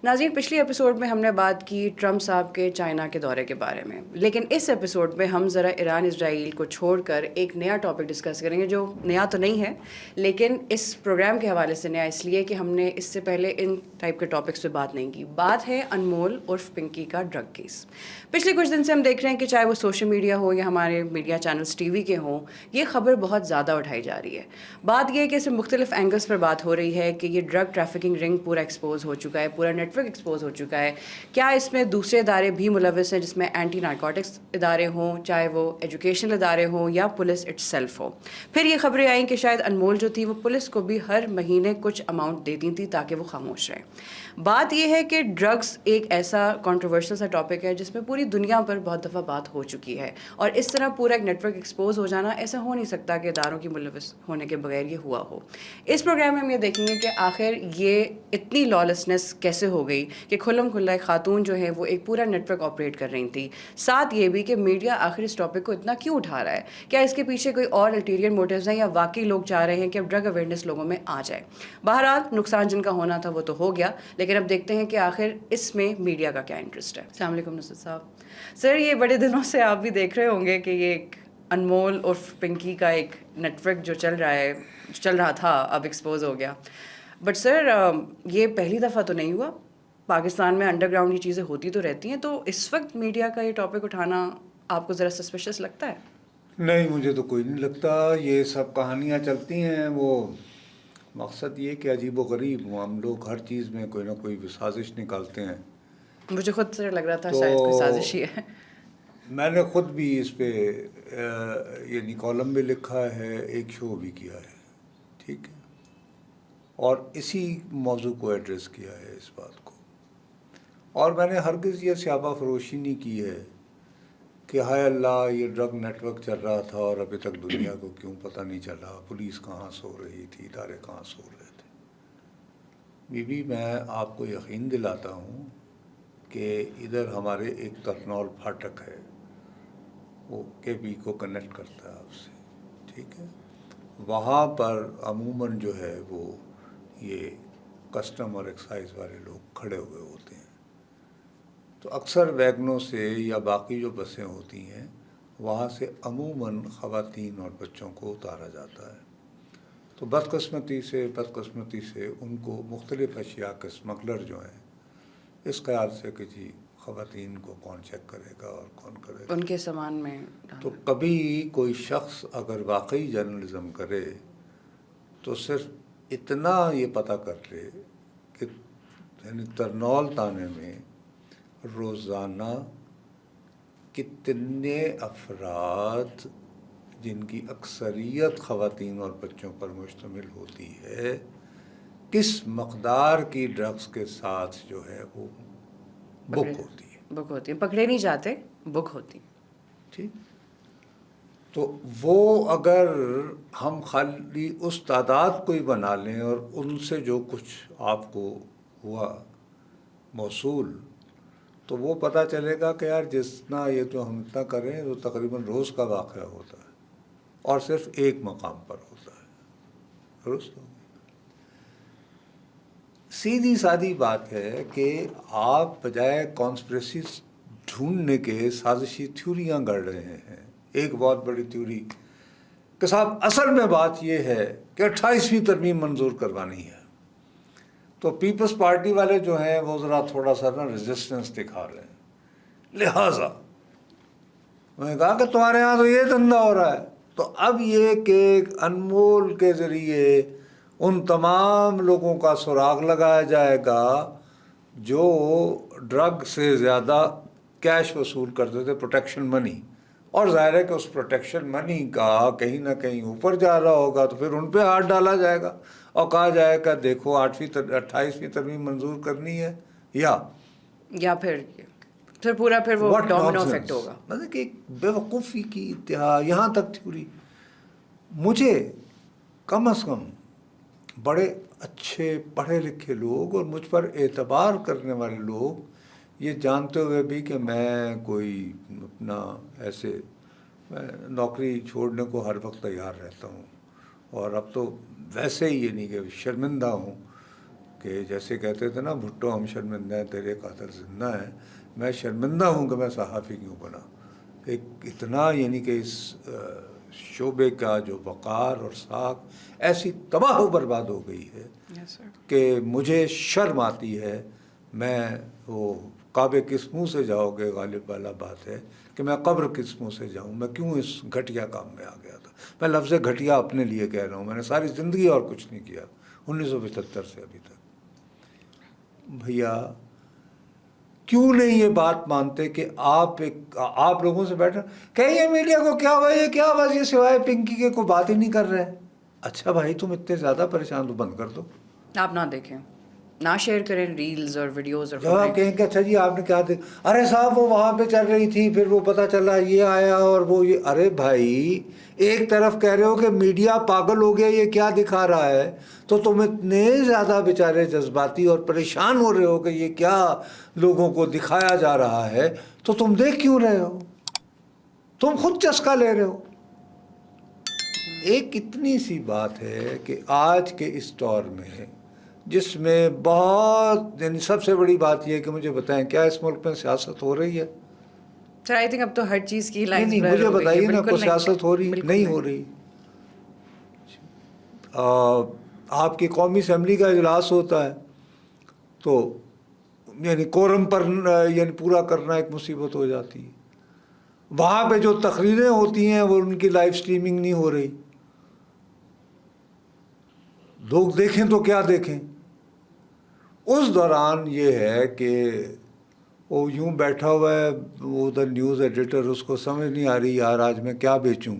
ناظرین، پچھلی ایپیسوڈ میں ہم نے بات کی ٹرمپ صاحب کے چائنا کے دورے کے بارے میں، لیکن اس ایپیسوڈ میں ہم ذرا ایران اسرائیل کو چھوڑ کر ایک نیا ٹاپک ڈسکس کریں گے، جو نیا تو نہیں ہے لیکن اس پروگرام کے حوالے سے نیا اس لیے کہ ہم نے اس سے پہلے ان ٹائپ کے ٹاپکس پہ بات نہیں کی۔ بات ہے انمول عرف پنکی کا ڈرگ کیس۔ پچھلے کچھ دن سے ہم دیکھ رہے ہیں کہ چاہے وہ سوشل میڈیا ہو یا ہمارے میڈیا چینلز ٹی وی کے ہوں، یہ خبر بہت زیادہ اٹھائی جا رہی ہے۔ بات یہ ہے کہ اس میں مختلف اینگلس پر بات ہو رہی ہے کہ یہ ڈرگ ٹریفکنگ رنگ پورا ایکسپوز ہو چکا ہے، پورا نیٹ ورک ایکسپوز ہو چکا ہے۔ کیا اس میں دوسرے ادارے بھی ملوث ہیں، جس میں اینٹی نارکوٹکس ادارے ہوں، چاہے وہ ایجوکیشنل ادارے ہوں یا پولیس اٹ سیلف ہو۔ پھر یہ خبریں آئیں کہ شاید انمول جو تھی وہ پولیس کو بھی ہر مہینے کچھ اماؤنٹ دیتی تھی تاکہ وہ خاموش رہے۔ بات یہ ہے کہ ڈرگس ایک ایسا کنٹروورشل سا ٹاپک ہے جس میں پوری دنیا پر بہت دفعہ بات ہو چکی ہے، اور اس طرح پورا ایک نیٹ ورک ایکسپوز ہو جانا ایسا ہو نہیں سکتا کہ اداروں کی ملوث ہونے کے بغیر یہ ہوا ہو۔ اس پروگرام میں ہم یہ دیکھیں گے کہ آخر یہ اتنی لالسنس کیسے ہو گئی کہ کھلم کھلا ایک خاتون جو ہے وہ ایک پورا نیٹ ورک آپریٹ کر رہی تھی۔ ساتھ یہ بھی کہ میڈیا آخر اس ٹاپک کو اتنا کیوں اٹھا رہا ہے، کیا اس کے پیچھے کوئی اور الٹیریئر موٹیوز ہیں یا واقعی لوگ چاہ رہے ہیں کہ اب ڈرگ اویئرنیس لوگوں میں آ جائے۔ بہرحال نقصان جن کا ہونا تھا وہ تو ہو گیا، لیکن اب دیکھتے ہیں کہ آخر اس میں میڈیا کا کیا انٹرسٹ ہے۔ السلام علیکم نصرت صاحب۔ سر، یہ بڑے دنوں سے آپ بھی دیکھ رہے ہوں گے کہ یہ ایک انمول عرف پنکی کا ایک نیٹ ورک جو چل رہا تھا اب ایکسپوز ہو گیا، بٹ سر یہ پہلی دفعہ تو نہیں ہوا۔ پاکستان میں انڈر گراؤنڈ یہ چیزیں ہوتی تو رہتی ہیں، تو اس وقت میڈیا کا یہ ٹاپک اٹھانا آپ کو ذرا سسپیشس لگتا ہے؟ نہیں، مجھے تو کوئی نہیں لگتا۔ یہ سب کہانیاں چلتی ہیں، وہ مقصد یہ کہ عجیب و غریب ہم لوگ ہر چیز میں کوئی نہ کوئی سازش نکالتے ہیں۔ مجھے خود سے لگ رہا تھا تو شاید کوئی سازش ہی ہے۔ میں نے خود بھی اس پہ یعنی کالم بھی لکھا ہے، ایک شو بھی کیا ہے، ٹھیک ہے، اور اسی موضوع کو ایڈریس کیا ہے، اس بات کو۔ اور میں نے ہرگز یہ سیابہ فروشی نہیں کی ہے کہ ہائے اللہ یہ ڈرگ نیٹ ورک چل رہا تھا اور ابھی تک دنیا کو کیوں پتہ نہیں چلا، پولیس کہاں سو رہی تھی، ادارے کہاں سو رہے تھے۔ میں آپ کو یقین دلاتا ہوں کہ ادھر ہمارے ایک ترنول پھاٹک ہے، وہ کے پی کو کنیکٹ کرتا ہے آپ سے، ٹھیک ہے، وہاں پر عموماً جو ہے وہ یہ کسٹم اور ایکسائز والے لوگ کھڑے ہوئے ہوتے ہیں۔ تو اکثر ویگنوں سے یا باقی جو بسیں ہوتی ہیں وہاں سے عموماً خواتین اور بچوں کو اتارا جاتا ہے۔ تو بدقسمتی سے ان کو مختلف اشیاء کے اسمگلر جو ہیں اس خیال سے کہ جی خواتین کو کون چیک کرے گا اور کون کرے گا، ان کے سامان میں تو کبھی کوئی شخص اگر واقعی جرنلزم کرے تو صرف اتنا یہ پتہ کر لے کہ یعنی ترنول تانے میں روزانہ کتنے افراد جن کی اکثریت خواتین اور بچوں پر مشتمل ہوتی ہے، کس مقدار کی ڈرگس کے ساتھ جو ہے وہ بک ہوتی ہے، پکڑے نہیں جاتے، بک ہوتی، ٹھیک۔ تو وہ اگر ہم خالی اس تعداد کو ہی بنا لیں اور ان سے جو کچھ آپ کو ہوا موصول، تو وہ پتہ چلے گا کہ یار جتنا یہ تو ہم اتنا کریں تو تقریباً روز کا واقعہ ہوتا ہے اور صرف ایک مقام پر ہوتا ہے، درست ہو۔ سیدھی سادی بات ہے کہ آپ بجائے کانسپریسی ڈھونڈنے کے سازشی تھیوریاں گڑھ رہے ہیں۔ ایک بہت بڑی تھیوری کہ صاحب اصل میں بات یہ ہے کہ 28ویں ترمیم منظور کروانی ہے، تو پیپلز پارٹی والے جو ہیں وہ ذرا تھوڑا سا نا ریزسٹنس دکھا رہے ہیں، لہٰذا میں نے کہا کہ تمہارے یہاں تو یہ دھندہ ہو رہا ہے، تو اب یہ کہ انمول کے ذریعے ان تمام لوگوں کا سراغ لگایا جائے گا جو ڈرگ سے زیادہ کیش وصول کرتے تھے، پروٹیکشن منی، اور ظاہر ہے کہ اس پروٹیکشن منی کا کہیں نہ کہیں اوپر جا رہا ہوگا، تو پھر ان پہ ہاتھ ڈالا جائے گا اور کہا جائے گا دیکھو 28ویں ترمیم منظور کرنی ہے، یا پھر پورا وہ ڈومینو افیکٹ ہوگا۔ مطلب کہ ایک بے وقوفی کی انتہا، یہاں تک تھیوری۔ مجھے کم از کم بڑے اچھے پڑھے لکھے لوگ اور مجھ پر اعتبار کرنے والے لوگ یہ جانتے ہوئے بھی کہ میں کوئی اپنا ایسے میں نوکری چھوڑنے کو ہر وقت تیار رہتا ہوں، اور اب تو ویسے ہی یہ نہیں کہ شرمندہ ہوں کہ جیسے کہتے تھے نا بھٹو ہم شرمندہ ہیں تیرے قاتل زندہ ہیں، میں شرمندہ ہوں کہ میں صحافی کیوں بنا. ایک اتنا یعنی کہ اس شعبے کا جو وقار اور ساکھ ایسی تباہ و برباد ہو گئی ہے کہ مجھے شرم آتی ہے. میں وہ کعبے کس منہ سے جاؤ گے غالب والا بات ہے کہ میں قبر کس منہ سے جاؤں. میں کیوں اس گھٹیا کام میں آ گیا تھا. میں لفظ گھٹیا اپنے لیے کہہ رہا ہوں، میں نے ساری زندگی اور کچھ نہیں کیا 1975 سے ابھی تک. بھیا کیوں نہیں یہ بات مانتے کہ آپ لوگوں سے بیٹھے کہیں میڈیا کو کیا ہوا، یہ کیا آواز، یہ سوائے پنکی کے کوئی بات ہی نہیں کر رہے. اچھا بھائی تم اتنے زیادہ پریشان تو بند کر دو. آپ نہ دیکھیں، نہ شیئر کریں ریلز اور ویڈیوز اور جب آپ کہیں کہ اچھا جی آپ نے کیا دیکھا، ارے صاحب وہ وہاں پہ چل رہی تھی پھر وہ پتہ چلا یہ آیا اور وہ یہ. ارے بھائی ایک طرف کہہ رہے ہو کہ میڈیا پاگل ہو گیا یہ کیا دکھا رہا ہے، تو تم اتنے زیادہ بیچارے جذباتی اور پریشان ہو رہے ہو کہ یہ کیا لوگوں کو دکھایا جا رہا ہے، تو تم دیکھ کیوں رہے ہو؟ تم خود چسکا لے رہے ہو. ایک اتنی سی بات ہے کہ آج کے اس دور میں جس میں بہت یعنی سب سے بڑی بات یہ ہے کہ مجھے بتائیں کیا اس ملک میں سیاست ہو رہی ہے؟ سر آئی تھنک اب تو ہر چیز کی لائنز نہیں بلر مجھے ہو گئی ہے. بتائیے نا بالکل کوئی سیاست ہو رہی؟ نہیں ہو رہی. آپ کی قومی اسمبلی کا اجلاس ہوتا ہے تو یعنی کورم پر یعنی پورا کرنا ایک مصیبت ہو جاتی ہے. وہاں پہ جو تقریریں ہوتی ہیں وہ ان کی لائیو سٹریمنگ نہیں ہو رہی. لوگ دیکھیں تو کیا دیکھیں. اس دوران یہ ہے کہ وہ یوں بیٹھا ہوا ہے وہ ادھر نیوز ایڈیٹر، اس کو سمجھ نہیں آ رہی یار آج میں کیا بیچوں.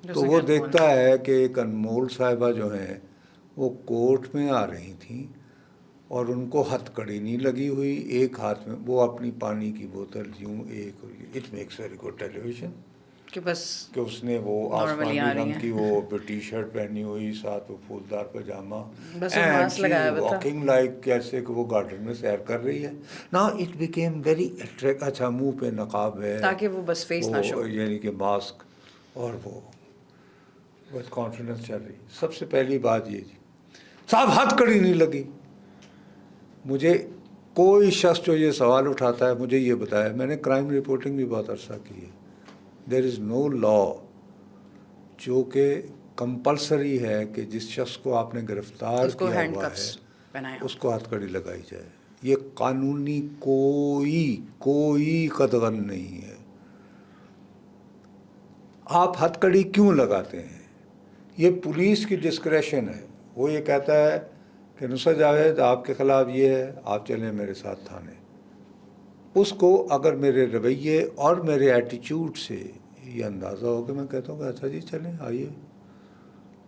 تو وہ دیکھتا ہے کہ ایک انمول صاحبہ جو ہیں وہ کورٹ میں آ رہی تھیں اور ان کو ہتھ کڑی نہیں لگی ہوئی، ایک ہاتھ میں وہ اپنی پانی کی بوتل یوں ایک. It makes very good television ویژن کہ بس کہ اس نے وہ آسمانی رنگ کی وہ ٹی شرٹ پہنی ہوئی، ساتھ وہ پھولدار پاجامہ، and she is walking like کیسے کہ وہ گارڈن میں سیر کر رہی ہے. نا اٹ بیکیم ویری اٹریکٹ. اچھا منہ پہ نقاب ہے تاکہ وہ بس فیس نہ شو، یعنی کہ ماسک، اور وہ بس کانفیڈنس چل رہی. سب سے پہلی بات یہ جی صاحب ہاتھ کڑی نہیں لگی. مجھے کوئی شخص جو یہ سوال اٹھاتا ہے مجھے یہ بتایا، میں نے کرائم رپورٹنگ بھی بہت عرصہ کی ہے. دیر از نو لا جو کہ کمپلسری ہے کہ جس شخص کو آپ نے گرفتار کیا ہوا ہے اس کو ہاتھ کڑی لگائی جائے. یہ قانونی کوئی قدغن نہیں ہے. آپ ہتھ کڑی کیوں لگاتے ہیں؟ یہ پولیس کی ڈسکریشن ہے. وہ یہ کہتا ہے کہ نصرت جاوید آپ کے خلاف یہ ہے، آپ چلیں میرے ساتھ تھانے. اس کو اگر میرے رویے اور میرے ایٹیچیوڈ سے یہ اندازہ ہو کہ میں کہتا ہوں کہ اچھا جی چلیں آئیے،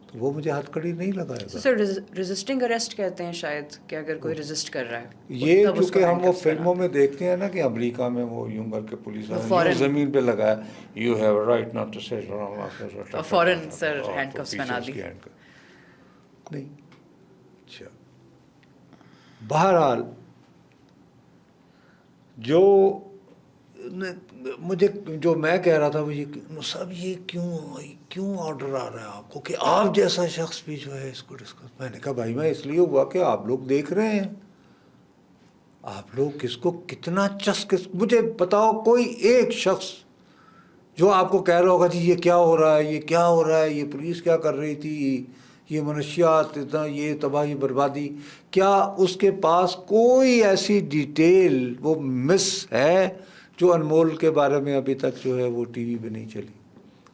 تو وہ مجھے ہاتھ کڑی نہیں لگائے گا. سر ریزسٹنگ اریسٹ کہتے ہیں شاید کہ اگر کوئی ریزسٹ کر رہا ہے. یہ چونکہ ہم وہ فلموں میں دیکھتے ہیں نا کہ امریکہ میں وہ یوں کر کے پولیس والے زمین پہ لگایا you have right not to say فوراً سر ہینڈ کفس بنا دی. نہیں اچھا بہرحال جو میں کہہ رہا تھا وہ یہ سب یہ کیوں آرڈر آ رہا ہے آپ کو کہ آپ جیسا شخص بھی جو ہے اس کو ڈسکس. میں نے کہا بھائی میں اس لیے ہوا کہ آپ لوگ دیکھ رہے ہیں، آپ لوگ کس کو کتنا مجھے بتاؤ کوئی ایک شخص جو آپ کو کہہ رہا ہوگا جی یہ کیا ہو رہا ہے، یہ کیا ہو رہا ہے، یہ پولیس کیا کر رہی تھی، یہ منشیات اتنا، یہ تباہی بربادی. کیا اس کے پاس کوئی ایسی ڈیٹیل وہ مس ہے جو انمول کے بارے میں ابھی تک جو ہے وہ ٹی وی پہ نہیں چلی؟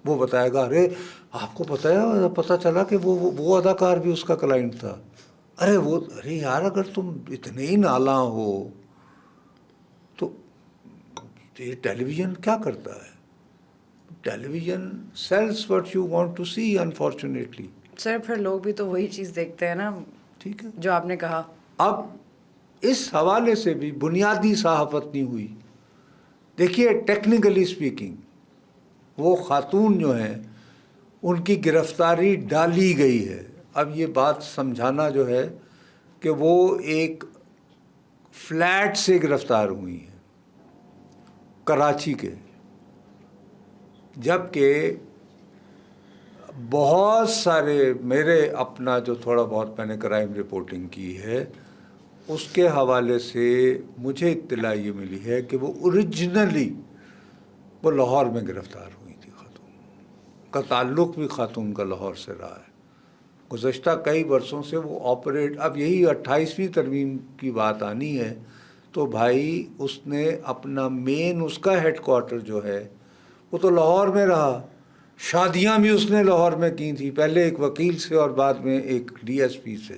وہ بتائے گا ارے آپ کو پتہ چلا کہ وہ اداکار بھی اس کا کلائنٹ تھا. ارے یار اگر تم اتنے ہی نالاں ہو تو یہ ٹیلی ویژن کیا کرتا ہے؟ Television sales what you want to see unfortunately. Sir پھر لوگ بھی تو وہی چیز دیکھتے ہیں نا، ٹھیک ہے جو آپ نے کہا. اب اس حوالے سے بھی بنیادی صحافت نہیں ہوئی. دیکھیے ٹیکنیکلی اسپیکنگ وہ خاتون جو ہیں ان کی گرفتاری ڈالی گئی ہے. اب یہ بات سمجھانا جو ہے کہ وہ ایک فلیٹ سے گرفتار ہوئی ہیں کراچی کے، جبکہ بہت سارے میرے اپنا جو تھوڑا بہت میں نے کرائم رپورٹنگ کی ہے اس کے حوالے سے مجھے اطلاع یہ ملی ہے کہ وہ اوریجنلی وہ لاہور میں گرفتار ہوئی تھی خاتون کا تعلق بھی خاتون کا لاہور سے رہا ہے. گزشتہ کئی برسوں سے وہ آپریٹ، اب یہی 28ویں ترمیم کی بات آنی ہے تو بھائی اس نے اپنا مین، اس کا ہیڈ کوارٹر جو ہے وہ تو لاہور میں رہا. شادیاں بھی اس نے لاہور میں کی تھیں، پہلے ایک وکیل سے اور بعد میں ایک ڈی ایس پی سے.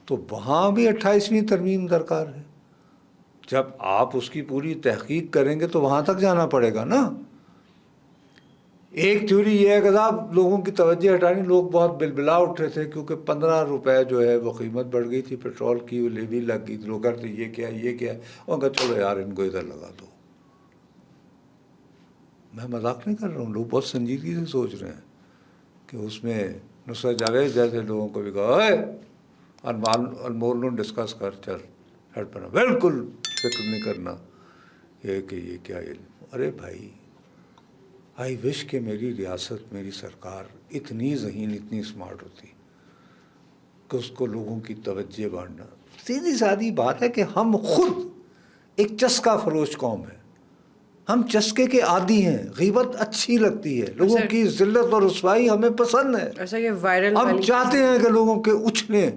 تو وہاں بھی 28ویں ترمیم درکار ہے. جب آپ اس کی پوری تحقیق کریں گے تو وہاں تک جانا پڑے گا نا. ایک تھیوری یہ ہے کہ صاحب لوگوں کی توجہ ہٹانی، لوگ بہت بلبلا اٹھے تھے کیونکہ 15 روپے جو ہے وہ قیمت بڑھ گئی تھی پیٹرول کی، وہ لیوی لگ گئی تھی. لوگ کہتے یہ کیا یہ کیا، اور کہا چلو یار ان کو ادھر لگا دو. میں مذاق نہیں کر رہا ہوں، لوگ بہت سنجیدگی سے سوچ رہے ہیں کہ اس میں نصرت جاوید جیسے لوگوں کو بھی کہا اے انمول ڈسکس کر، چل ہٹ پڑا، بالکل فکر نہیں کرنا یہ کہ یہ کیا. ارے بھائی آئی وش کہ میری ریاست، میری سرکار اتنی ذہین، اتنی اسمارٹ ہوتی کہ اس کو لوگوں کی توجہ بانٹنا. سیدھی سادی بات ہے کہ ہم خود ایک چسکا فروش قوم ہے، ہم چسکے کے عادی ہیں. غیبت اچھی لگتی ہے، لوگوں کی ذلت اور رسوائی ہمیں پسند ہے. ایسا یہ وائرل ہم چاہتے ہیں کہ لوگوں کے اچھلیں.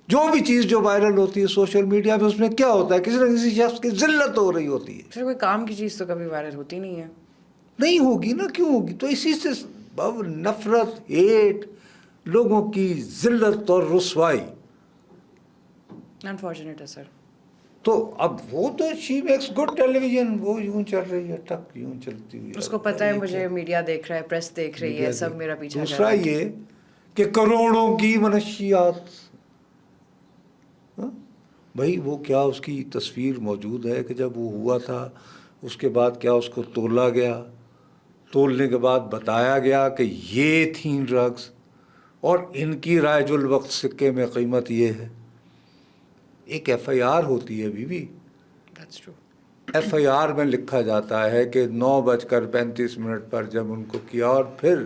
جو بھی چیز جو وائرل ہوتی ہے سوشل میڈیا پہ، اس میں کیا ہوتا ہے؟ کسی نہ کسی شخص کی ذلت ہو رہی ہوتی ہے. سر کوئی کام کی چیز تو کبھی وائرل ہوتی نہیں ہے. نہیں ہوگی نا، کیوں ہوگی؟ تو اسی سے نفرت، ہیٹ، لوگوں کی ذلت اور رسوائی. انفارچونیٹ ہے سر. تو اب وہ تو شی میکس گڈ ٹیلی ویژن، وہ یوں چل رہی ہے، ٹک یوں چلتی ہوئی. اس کو پتہ ہے مجھے میڈیا دیکھ رہا ہے، پریس دیکھ رہی ہے، سب میرا پیچھا کر دوسرا رہا ہے. یہ کہ کروڑوں کی منشیات، بھائی وہ کیا اس کی تصویر موجود ہے کہ جب وہ ہوا تھا اس کے بعد کیا اس کو تولا گیا، تولنے کے بعد بتایا گیا کہ یہ تھیں ڈرگز اور ان کی رائج الوقت سکے میں قیمت یہ ہے. ایک ایف آئی آر ہوتی ہے بیوی، That's true. F I R میں لکھا جاتا ہے کہ 9:35 پر جب ان کو کیا، اور پھر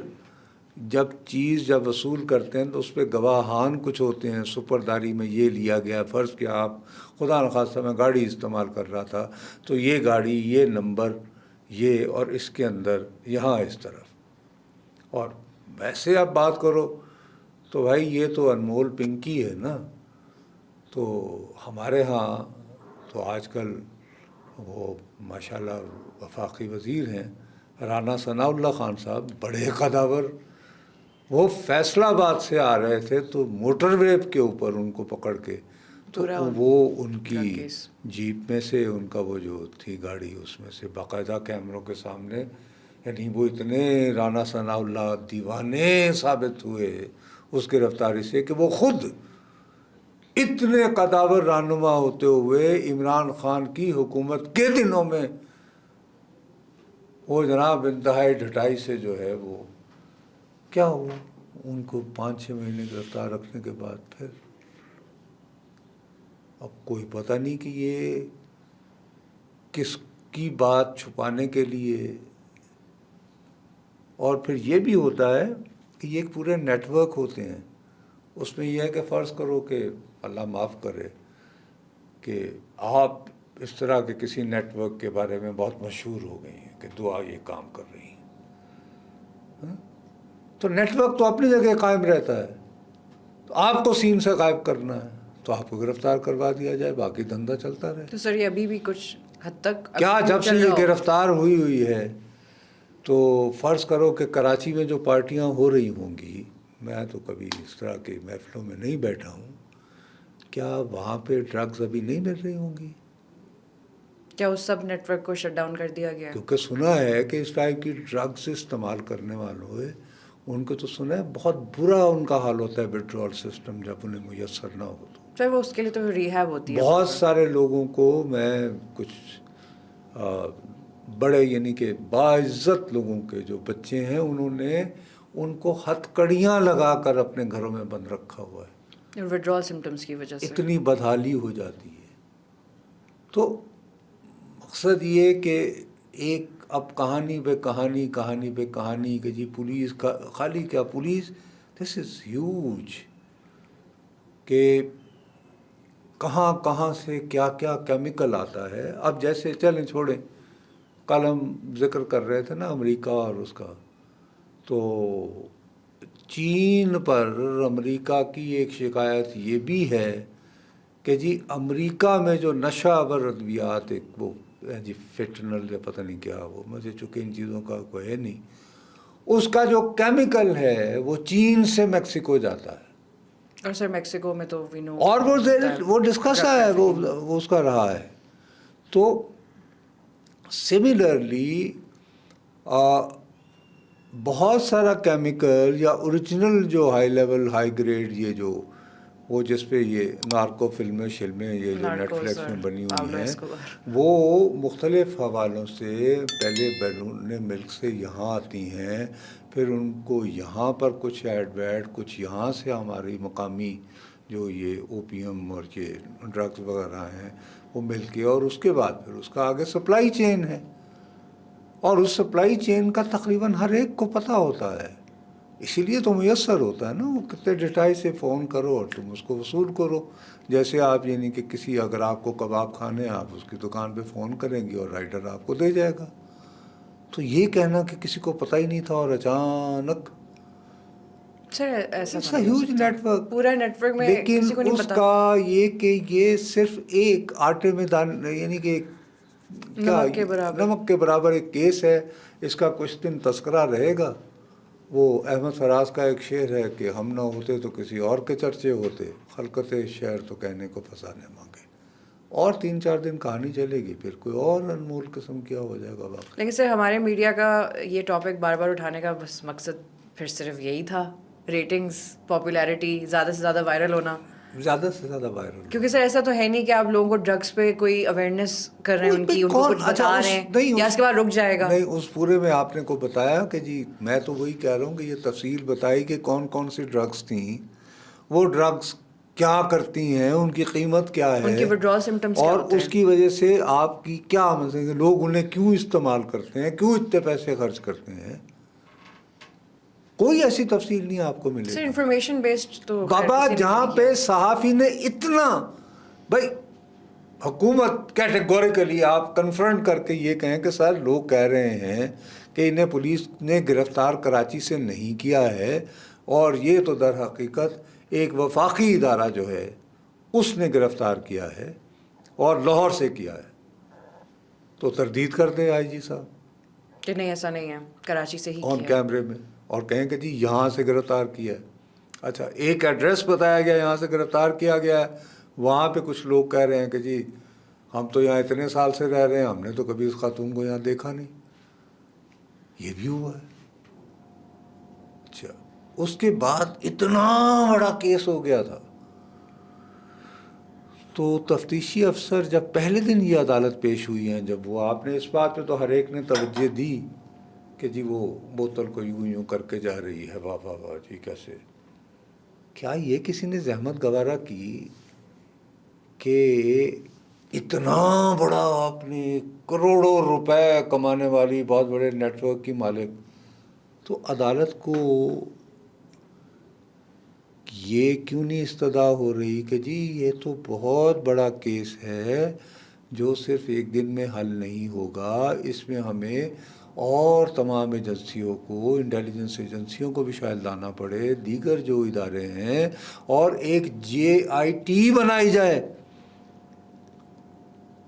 جب وصول کرتے ہیں تو اس پہ گواہان کچھ ہوتے ہیں، سپرداری میں یہ لیا گیا. فرض کیا آپ خدا نخواستہ میں گاڑی استعمال کر رہا تھا تو یہ گاڑی، یہ نمبر، یہ، اور اس کے اندر یہاں اس طرف. اور ویسے آپ بات کرو تو بھائی یہ تو انمول پنکی ہے نا. تو ہمارے ہاں تو آج کل وہ ماشاءاللہ وفاقی وزیر ہیں رانا ثناء اللہ خان صاحب، بڑے قداور. وہ فیصلہ آباد سے آ رہے تھے تو موٹر وے کے اوپر ان کو پکڑ کے، تو وہ ان کی جیپ میں سے، ان کا وہ جو تھی گاڑی، اس میں سے باقاعدہ کیمروں کے سامنے، یعنی وہ اتنے رانا ثناء اللہ دیوانے ثابت ہوئے اس گرفتاری سے کہ وہ خود اتنے قداور رہنما ہوتے ہوئے عمران خان کی حکومت کے دنوں میں وہ جناب انتہائی ڈھٹائی سے جو ہے وہ کیا ہوا، ان کو 5-6 مہینے گرفتار رکھنے کے بعد پھر اب کوئی پتہ نہیں کہ یہ کس کی بات چھپانے کے لیے. اور پھر یہ بھی ہوتا ہے کہ یہ ایک پورے نیٹ ورک ہوتے ہیں. اس میں یہ ہے کہ فرض کرو کہ اللہ معاف کرے کہ آپ اس طرح کے کسی نیٹ ورک کے بارے میں بہت مشہور ہو گئی ہیں کہ دعا یہ کام کر رہی ہیں، تو نیٹ ورک تو اپنی جگہ قائم رہتا ہے. تو آپ کو سین سے غائب کرنا ہے تو آپ کو گرفتار کروا دیا جائے، باقی دھندا چلتا رہے. تو سر یہ ابھی بھی کچھ حد تک کیا جب سے یہ گرفتار ہوئی ہے تو فرض کرو کہ کراچی میں جو پارٹیاں ہو رہی ہوں گی، میں تو کبھی اس طرح کے محفلوں میں نہیں بیٹھا ہوں، کیا وہاں پہ ڈرگز ابھی نہیں مل رہی ہوں گی؟ کیا اس سب نیٹ ورک کو شٹ ڈاؤن کر دیا گیا؟ کیونکہ سنا ہے کہ اس ٹائپ کی ڈرگز استعمال کرنے والوں ہے ان کو تو سنا ہے بہت برا ان کا حال ہوتا ہے پیٹرول سسٹم جب انہیں میسر نہ ہو تو. سر وہ اس کے لیے تو ریہیب ہوتی ہے. بہت سارے لوگوں کو میں کچھ بڑے یعنی کہ باعزت لوگوں کے جو بچے ہیں انہوں نے ان کو ہتھکڑیاں لگا کر اپنے گھروں میں بند رکھا ہوا ہے، وڈرال سمٹمز کی وجہ سے. اتنی بدحالی ہو جاتی ہے. تو مقصد یہ کہ ایک اب کہانی پہ کہانی، کہانی پہ کہانی کہ جی پولیس کا خالی کیا پولیس، دس از ہیوج. کہ کہاں کہاں سے کیا کیا کیمیکل آتا ہے. اب جیسے چلیں چھوڑیں، کل ہم ذکر کر رہے تھے نا امریکہ اور اس کا، تو چین پر امریکہ کی ایک شکایت یہ بھی ہے کہ جی امریکہ میں جو نشہ آور ادویات، ایک وہ جی فیٹنل یا پتہ نہیں کیا، وہ مجھے چونکہ ان چیزوں کا کوئی ہے نہیں، اس کا جو کیمیکل ہے وہ چین سے میکسیکو جاتا ہے. اور سر میکسیکو میں تو وی نو، اور وہ ڈسکس ہے، وہ اس کا رہا ہے. تو سملرلی بہت سارا کیمیکل یا اوریجنل جو ہائی لیول ہائی گریڈ، یہ جو وہ جس پہ یہ نارکو فلمیں یہ جو نیٹ فلیکس میں بنی ہوئی ہیں، وہ مختلف حوالوں سے پہلے بیرون ملک سے یہاں آتی ہیں، پھر ان کو یہاں پر کچھ ایڈ ویڈ، کچھ یہاں سے ہماری مقامی جو یہ اوپیم اور یہ ڈرگز وغیرہ ہیں وہ مل کے، اور اس کے بعد پھر اس کا آگے سپلائی چین ہے. اور اس سپلائی چین کا تقریباً ہر ایک کو پتہ ہوتا ہے، اسی لیے تو میسر ہوتا ہے نا، وہ کتنے ڈٹائی سے فون کرو اور تم اس کو وصول کرو. جیسے آپ یعنی کہ کسی اگر آپ کو کباب کھانے، آپ اس کی دکان پہ فون کریں گے اور رائڈر آپ کو دے جائے گا. تو یہ کہنا کہ کسی کو پتہ ہی نہیں تھا اور اچانک سر ایسا ہیوج نیٹ ورک، پورا نیٹ ورک میں لیکن کسی کو نہیں اس پتا. کا یہ کہ یہ صرف ایک آٹے میں دان، یعنی کہ کیا نمک کے برابر ایک کیس ہے. اس کا کچھ دن تذکرہ رہے گا. وہ احمد فراز کا ایک شعر ہے کہ ہم نہ ہوتے تو کسی اور کے چرچے ہوتے، خلقت شعر تو کہنے کو فسانے مانگے. اور 3-4 دن کہانی چلے گی، پھر کوئی اور انمول قسم کیا ہو جائے گا باقی. لیکن سر ہمارے میڈیا کا یہ ٹاپک بار بار اٹھانے کا بس مقصد پھر صرف یہی تھا، ریٹنگز، پاپولیرٹی، زیادہ سے زیادہ وائرل ہونا. زیادہ سے زیادہ وائرل، کیونکہ سر ایسا تو ہے نہیں کہ آپ لوگوں کو ڈرگس پہ کوئی اویئرنیس کر رہے ہیں، ان کو کچھ بتا رہے ہیں یا اس کے بعد رک جائے گا. نہیں، اس پورے میں آپ نے کو بتایا کہ جی میں تو وہی کہہ رہا ہوں کہ یہ تفصیل بتائی کہ کون کون سی ڈرگس تھیں، وہ ڈرگس کیا کرتی ہیں، ان کی قیمت کیا ہے، ان کی withdrawal symptoms کیا اور ہوتے اس ہیں، کی وجہ سے آپ کی کیا مطلب لوگ انہیں کیوں استعمال کرتے ہیں، کیوں اتنے پیسے خرچ کرتے ہیں. کوئی ایسی تفصیل نہیں آپ کو ملے سر گی. انفارمیشن بیسڈ تو بابا جہاں پہ صحافی نے اتنا، بھائی حکومت کیٹیگوریکلی آپ کنفرنٹ کر کے یہ کہیں کہ سر لوگ کہہ رہے ہیں کہ انہیں پولیس نے گرفتار کراچی سے نہیں کیا ہے، اور یہ تو در حقیقت ایک وفاقی ادارہ جو ہے اس نے گرفتار کیا ہے اور لاہور سے کیا ہے، تو تردید کر دیں آئی جی صاحب کہ نہیں ایسا نہیں ہے، کراچی سے ہی آن کیا. کیمرے میں، اور کہیں کہ جی یہاں سے گرفتار کیا ہے. اچھا ایک ایڈریس بتایا گیا یہاں سے گرفتار کیا گیا ہے، وہاں پہ کچھ لوگ کہہ رہے ہیں کہ جی ہم تو یہاں اتنے سال سے رہ رہے ہیں، ہم نے تو کبھی اس خاتون کو یہاں دیکھا نہیں. یہ بھی ہوا ہے. اچھا اس کے بعد اتنا بڑا کیس ہو گیا تھا، تو تفتیشی افسر جب پہلے دن یہ عدالت پیش ہوئی ہیں، جب وہ آپ نے اس بات پہ تو ہر ایک نے توجہ دی کہ جی وہ بوتل کو یوں کر کے جا رہی ہے، واہ واہ واہ جی کیسے. کیا یہ کسی نے زحمت گوارا کی کہ اتنا بڑا آپ نے کروڑوں روپے کمانے والی بہت بڑے نیٹ ورک کی مالک، تو عدالت کو یہ کیوں نہیں استدعا ہو رہی کہ جی یہ تو بہت بڑا کیس ہے جو صرف ایک دن میں حل نہیں ہوگا، اس میں ہمیں اور تمام ایجنسیوں کو، انٹیلیجنس ایجنسیوں کو بھی شاید لانا پڑے، دیگر جو ادارے ہیں، اور ایک JIT بنائی جائے.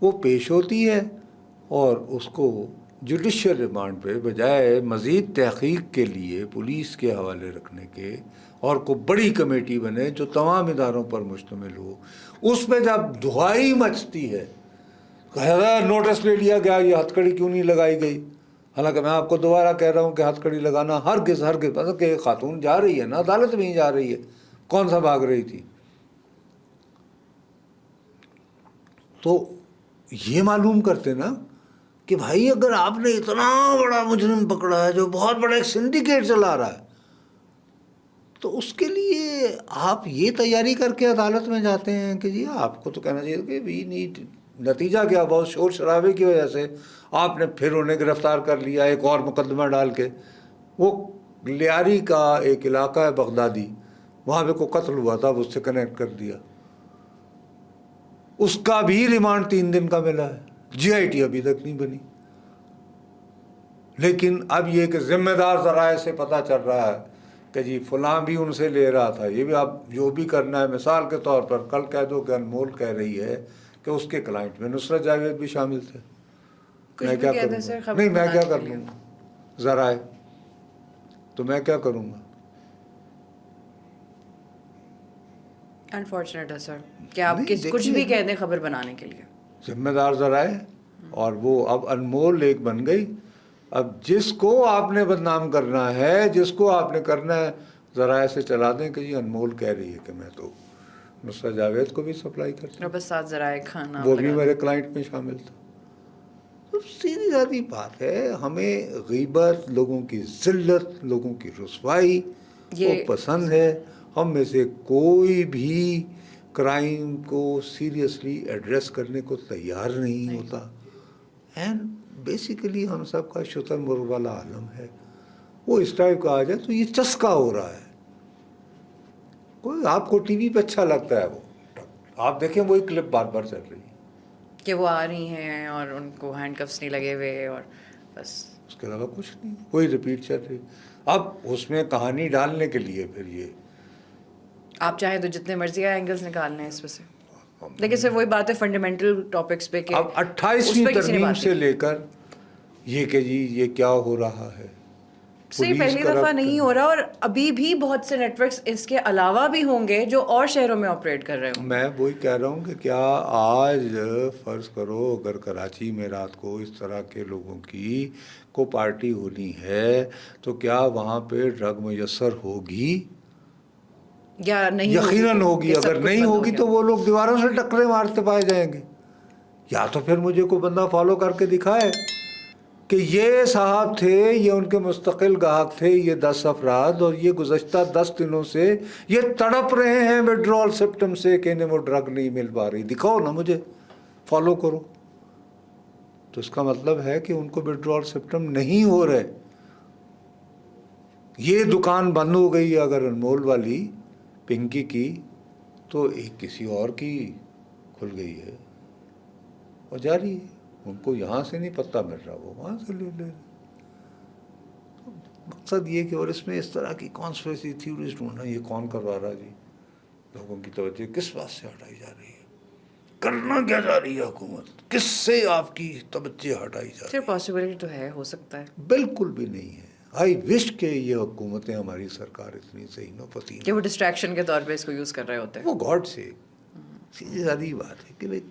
وہ پیش ہوتی ہے اور اس کو جوڈیشل ریمانڈ پہ بجائے مزید تحقیق کے لیے پولیس کے حوالے رکھنے کے، اور کوئی بڑی کمیٹی بنے جو تمام اداروں پر مشتمل ہو. اس میں جب دہائی مچتی ہے، نوٹس لے لیا گیا، یہ ہتھ کڑی کیوں نہیں لگائی گئی. حالانکہ میں آپ کو دوبارہ کہہ رہا ہوں کہ ہتھ کڑی لگانا ہرگز مطلب کہ خاتون جا رہی ہے نا عدالت میں ہی جا رہی ہے، کون سا بھاگ رہی تھی. تو یہ معلوم کرتے نا کہ بھائی اگر آپ نے اتنا بڑا مجرم پکڑا ہے جو بہت بڑا ایک سنڈیکیٹ چلا رہا ہے، تو اس کے لیے آپ یہ تیاری کر کے عدالت میں جاتے ہیں کہ جی آپ کو تو کہنا چاہیے کہ وی نیڈ. نتیجہ کیا، بہت شور شرابے کی وجہ سے آپ نے پھر انہیں گرفتار کر لیا ایک اور مقدمہ ڈال کے. وہ لیاری کا ایک علاقہ ہے بغدادی، وہاں پہ کوئی قتل ہوا تھا، اس سے کنیکٹ کر دیا. اس کا بھی ریمانڈ 3 دن کا ملا ہے, GIT ابھی تک نہیں بنی. لیکن اب یہ کہ ذمہ دار ذرائع سے پتہ چل رہا ہے کہ جی فلاں بھی ان سے لے رہا تھا, یہ بھی آپ جو بھی کرنا ہے. مثال کے طور پر کل کہہ دو کہ انمول کہہ رہی ہے کہ اس کے کلائنٹ میں نصرت جاوید بھی شامل تھے. میں کیا کروں گا؟ نہیں, میں کیا کر لوں گا ذرائع, تو میں کیا کروں گا؟ انفارچونیٹ ہے سر کہ آپ کچھ بھی کہہ دیں خبر بنانے کے لیے. ذمہ دار ذرائع, اور وہ اب انمول ایک بن گئی. اب جس کو آپ نے بدنام کرنا ہے, جس کو آپ نے کرنا ہے, ذرائع سے چلا دیں کہ جی انمول کہہ رہی ہے کہ میں تو نصرت جاوید کو بھی سپلائی کرتا ہوں, بس 7 ذرائع کھانا وہ بھی میرے کلائنٹ میں شامل تھا. تو سیدھی سادی بات ہے, ہمیں غیبت, لوگوں کی ذلت, لوگوں کی رسوائی وہ پسند ہے. ہم میں سے کوئی بھی کرائم کو سیریسلی ایڈریس کرنے کو تیار نہیں ہوتا. اینڈ بیسیکلی ہم سب کا شتر مرغ والا عالم ہے. وہ اس ٹائپ کا آ جائے تو یہ چسکا ہو رہا ہے. کوئی آپ کو ٹی وی پہ اچھا لگتا ہے, وہ آپ دیکھیں وہی کلپ بار بار چل رہی ہے کہ وہ آ رہی ہیں اور ان کو ہینڈ کفس نہیں لگے ہوئے اور بس اس کے علاوہ کچھ نہیں, وہی ریپیٹ چل رہی. اب اس میں کہانی ڈالنے کے لیے پھر یہ آپ چاہیں تو جتنے مرضی اینگلز نکال لیں اس پہ سے, لیکن صرف وہی بات ہے فنڈامنٹل ٹاپکس پہ کہ اب 28ویں ترمیم سے لے کر یہ کہ جی یہ کیا ہو رہا ہے, صحیح پہلی دفعہ نہیں ہو رہا, اور ابھی بھی بہت سے نیٹ ورکس اس کے علاوہ بھی ہوں گے جو اور شہروں میں آپریٹ کر رہے ہوں. میں وہی کہہ رہا ہوں کہ کیا آج فرض کرو اگر کراچی میں رات کو اس طرح کے لوگوں کی کو پارٹی ہونی ہے تو کیا وہاں پہ ڈرگ میسر ہوگی؟ یا نہیں یقیناً ہوگی. اگر نہیں ہوگی تو وہ لوگ دیواروں سے ٹکرے مارتے پائے جائیں گے. یا تو پھر مجھے کوئی بندہ فالو کر کے دکھائے کہ یہ صاحب تھے, یہ ان کے مستقل گاہک تھے, یہ 10 افراد, اور یہ گزشتہ 10 دنوں سے یہ تڑپ رہے ہیں وڈرول سپٹم سے کہ انہیں وہ ڈرگ نہیں مل پا رہی. دکھاؤ نا مجھے, فالو کرو. تو اس کا مطلب ہے کہ ان کو وڈرول سپٹم نہیں ہو رہے. یہ دکان بند ہو گئی اگر انمول والی پنکی کی, تو ایک کسی اور کی کھل گئی ہے اور جاری ہے. ان کو یہاں سے نہیں پتہ مل رہا, وہ وہاں سے لے رہے. مقصد یہ کہ اور اس میں اس طرح کی کانسپریسی تھیوریز ڈھونڈنا, یہ کون کروا رہا جی؟ لوگوں کی توجہ کس بات سے ہٹائی جا رہی ہے؟ کرنا کیا جا رہی ہے حکومت؟ کس سے آپ کی توجہ ہٹائی جا رہی ہے؟ پاسبلٹی تو ہے, ہو سکتا ہے. بالکل بھی نہیں ہے. آئی وش کہ یہ حکومتیں, ہماری سرکار اتنی صحیح پسند کہ وہ ڈسٹریکشن کے طور پہ اس کو یوز کر رہے ہوتے ہیں. وہ گاڈ سے سیدھی سادی بات ہے کہ بھائی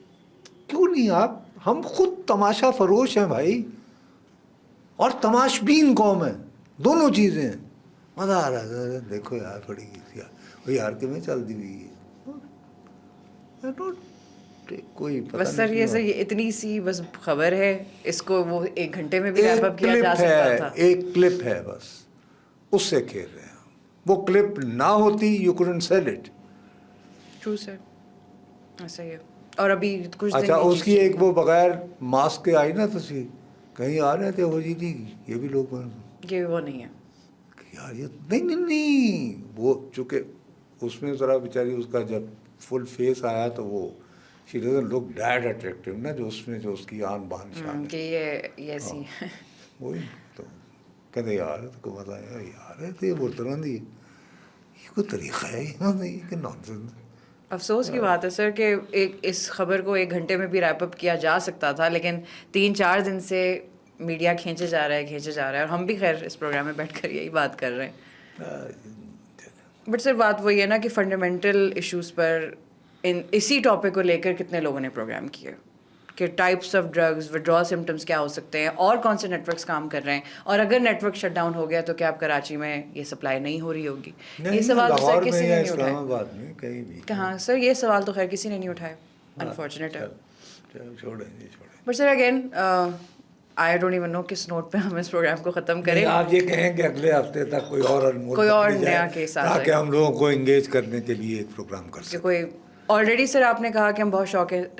کیوں نہیں آپ, ہم خود تماشا فروش ہیں بھائی, اور تماش بین قوم ہے, دونوں چیزیں ہیں. مزہ آ رہا ہے, دیکھو یار پڑی گئی وہ یار کہ میں چل دی ہوئی ہے. کوئی بس سر یہ اتنی سی بس خبر ہے, اس کو وہ 1 گھنٹے میں بھی ریپ اپ کیا جا سکتا تھا. ایک کلپ ہے بس, اس سے کھیل رہے ہیں. وہ کلپ نہ ہوتی you couldn't sell it. True sir, ایسا ہی ہے. اور ابھی کچھ اچھا اس کی ایک وہ بغیر ماسک کے آئی نا تصویر, کہیں آ رہے تھے وہ جی تھی, یہ بھی لوگ یہ وہ نہیں ہے یار, یہ نہیں وہ چونکہ اس میں ذرا بیچاری اس کا جب فل فیس آیا تو وہ she doesn't look that attractive نا, جو اس میں جو اس کی آن بان شان کہ یہ ایسی وہی تو کہتے یار تو مزہ آیا یار تو یہ برتن دی یہ کوئی طریقہ ہے یہ کہ نانسنس. افسوس کی بات ہے سر کہ اس خبر کو 1 گھنٹے میں بھی ریپ اپ کیا جا سکتا تھا, لیکن 3-4 دن سے میڈیا کھینچے جا رہا ہے, اور ہم بھی خیر اس پروگرام میں بیٹھ کر یہی بات کر رہے ہیں. بٹ سر بات وہی ہے نا کہ فنڈامنٹل ایشوز پر اسی ٹاپک کو لے کر کتنے لوگوں نے پروگرام کیے کہ types of drugs, withdrawal symptoms کیا ہو سکتے ہیں, اور کون سے نیٹ ورکس کام کر رہے ہیں, اور اگر نیٹ ورک شٹ ڈاؤن ہو گیا تو کیا اب کراچی میں یہ سپلائی نہیں ہو رہی ہوگی. یہ سوال تو سر کسی نے نہیں اٹھائے. کہاں سر, یہ سوال تو خیر کسی نے نہیں اٹھائے. انفارچونیٹ ہے. But sir again I don't even know کس نوٹ پہ ہم اس پروگرام کو ختم کریں. آپ یہ کہیں کہ اگلے ہفتے تک کوئی اور نیا کیس آ جائے تاکہ ہم لوگوں کو انگیج کرنے کے لیے ایک پروگرام کر سکیں. کوئی آلریڈی سر آپ نے کہا کہ ہم بہت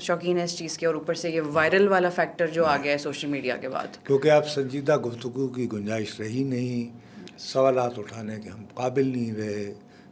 شوقین ہیں اس چیز کے, اور اوپر سے یہ وائرل والا فیکٹر جو آ گیا ہے سوشل میڈیا کے بعد, کیونکہ اب سنجیدہ گفتگو کی گنجائش رہی نہیں, سوالات اٹھانے کے ہم قابل نہیں رہے,